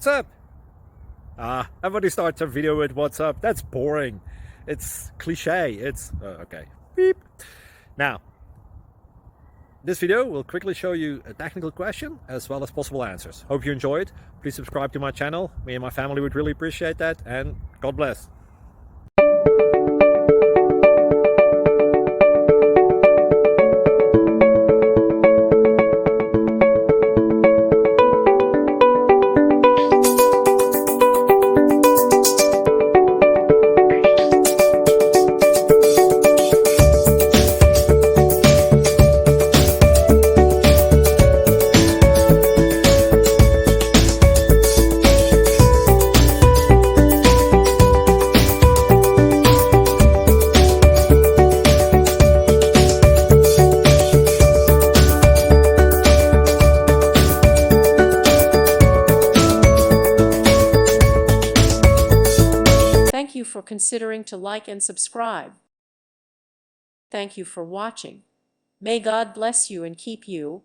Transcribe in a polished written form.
what's up? Everybody starts a video with what's up. That's boring. It's cliche. It's okay. Beep. Now, this video will quickly show you a technical question as well as possible answers. Hope you enjoyed. Please subscribe to my channel. Me and my family would really appreciate that, and God bless. Thank you for considering to like and subscribe. Thank you for watching. May God bless you and keep you.